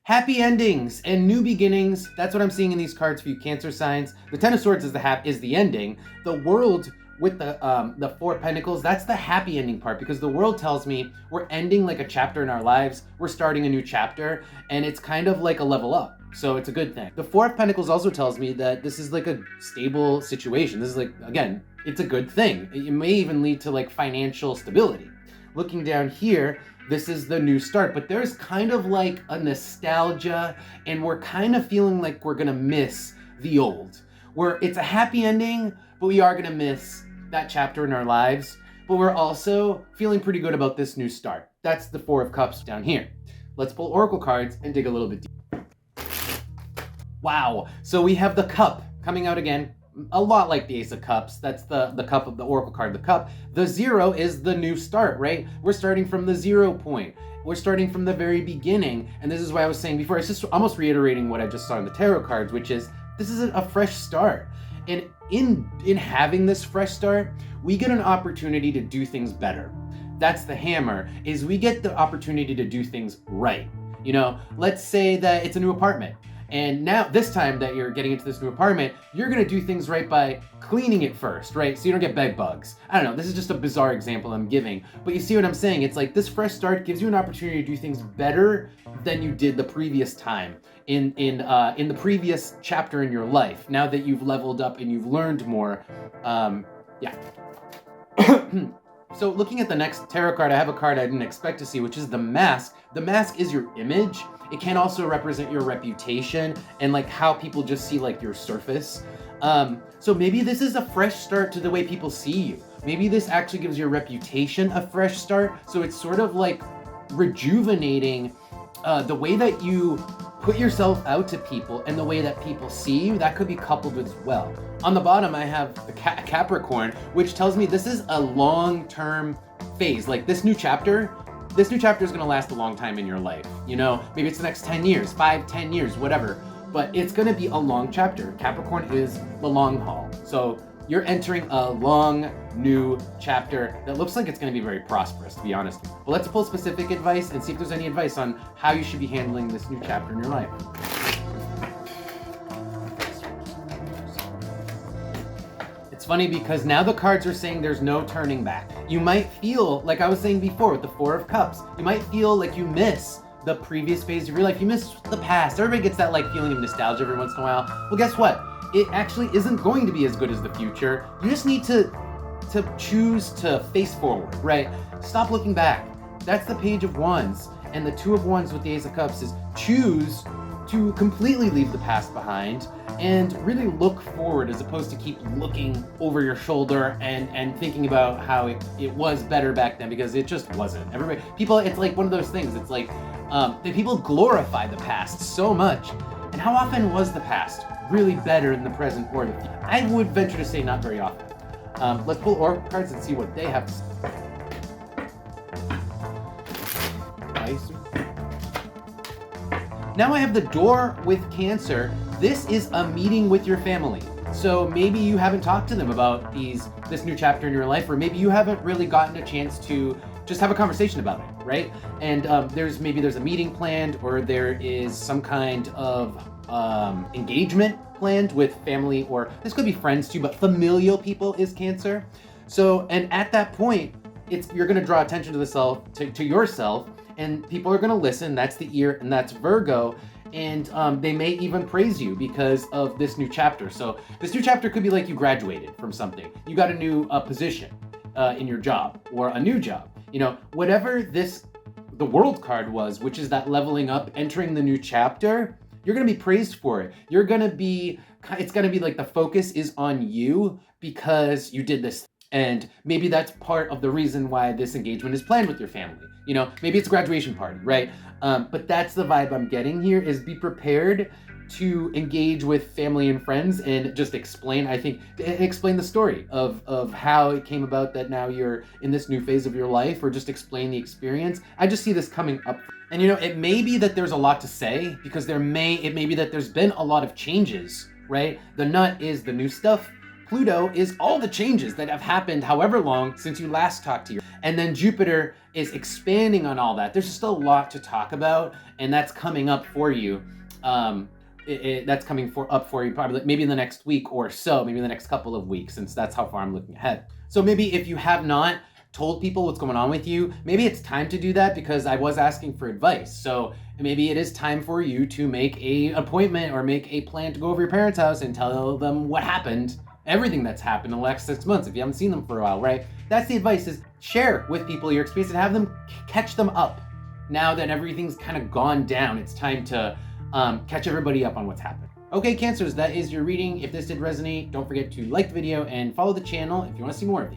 Happy endings and new beginnings. That's what I'm seeing in these cards for you Cancer signs. The Ten of Swords is the ending. The World with the Four of Pentacles, that's the happy ending part, because the World tells me we're ending like a chapter in our lives. We're starting a new chapter, and it's kind of like a level up. So it's a good thing. The Four of Pentacles also tells me that this is like a stable situation. This is like, again, it's a good thing. It may even lead to like financial stability. Looking down here, this is the new start, but there's kind of like a nostalgia, and we're kind of feeling like we're gonna miss the old. It's a happy ending, but we are gonna miss that chapter in our lives, but we're also feeling pretty good about this new start. That's the Four of Cups down here. Let's pull Oracle cards and dig a little bit deeper. Wow, so we have the Cup coming out again. A lot like the Ace of Cups. That's the cup of the Oracle card, the Cup. The 0 is the new start, right? We're starting from the 0 point. We're starting from the very beginning. And this is why I was saying before, it's just almost reiterating what I just saw in the tarot cards, which is this is a fresh start. And in having this fresh start, we get an opportunity to do things better. That's the hammer, is we get the opportunity to do things right. You know, let's say that it's a new apartment. And now, this time that you're getting into this new apartment, you're gonna do things right by cleaning it first, right? So you don't get bed bugs. I don't know, this is just a bizarre example I'm giving, but you see what I'm saying? It's like this fresh start gives you an opportunity to do things better than you did the previous time in the previous chapter in your life. Now that you've leveled up and you've learned more, yeah. So looking at the next tarot card, I have a card I didn't expect to see, which is the Mask. The Mask is your image. It can also represent your reputation and like how people just see like your surface. So maybe this is a fresh start to the way people see you. Maybe this actually gives your reputation a fresh start. So it's sort of like rejuvenating the way that you put yourself out to people and the way that people see you. That could be coupled with as well. On the bottom, I have the Capricorn, which tells me this is a long-term phase. Like this new chapter is gonna last a long time in your life. You know, maybe it's the next 10 years, 5, 10 years, whatever, but it's gonna be a long chapter. Capricorn is the long haul. So you're entering a long new chapter that looks like it's gonna be very prosperous, to be honest. But let's pull specific advice and see if there's any advice on how you should be handling this new chapter in your life. It's funny because now the cards are saying there's no turning back. You might feel, like I was saying before with the Four of Cups, you might feel like you miss the previous phase of your life. You miss the past. Everybody gets that like feeling of nostalgia every once in a while. Well, guess what? It actually isn't going to be as good as the future. You just need to choose to face forward, right? Stop looking back. That's the Page of Wands. And the Two of Wands with the Ace of Cups is choose to completely leave the past behind and really look forward, as opposed to keep looking over your shoulder and thinking about how it was better back then, because it just wasn't. People, it's like one of those things. It's like that people glorify the past so much. And how often was the past really better than the present or the future? I would venture to say not very often. Let's pull Oracle cards and see what they have to say. Now I have the Door with Cancer. This is a meeting with your family. So maybe you haven't talked to them about this new chapter in your life, or maybe you haven't really gotten a chance to just have a conversation about it, right? And there's a meeting planned, or there is some kind of engagement planned with family, or this could be friends too, but familial people is Cancer. So, and at that point, you're gonna draw attention to yourself, and people are gonna listen. That's the ear, and that's Virgo. And they may even praise you because of this new chapter. So this new chapter could be like you graduated from something. You got a new position in your job, or a new job. You know, whatever the World card was, which is that leveling up, entering the new chapter, you're gonna be praised for it. It's gonna be like the focus is on you because you did this. And maybe that's part of the reason why this engagement is planned with your family. You know, maybe it's a graduation party, right? But that's the vibe I'm getting here, is be prepared to engage with family and friends and just explain the story of how it came about that now you're in this new phase of your life, or just explain the experience. I just see this coming up. And you know, it may be that there's a lot to say, because it may be that there's been a lot of changes, right? The Nut is the new stuff, Pluto is all the changes that have happened however long since you last talked to your, and then Jupiter is expanding on all that. There's just a lot to talk about, and that's coming up for you. That's coming up for you probably maybe in the next week or so, maybe in the next couple of weeks, since that's how far I'm looking ahead. So maybe if you have not told people what's going on with you, maybe it's time to do that, because I was asking for advice. So maybe it is time for you to make an appointment or make a plan to go over your parents' house and tell them what happened, everything that's happened in the last 6 months if you haven't seen them for a while, right? That's the advice, is share with people your experience and have them catch them up. Now that everything's kind of gone down, it's time to catch everybody up on what's happened. Okay, Cancers, that is your reading. If this did resonate, don't forget to like the video and follow the channel if you want to see more of these.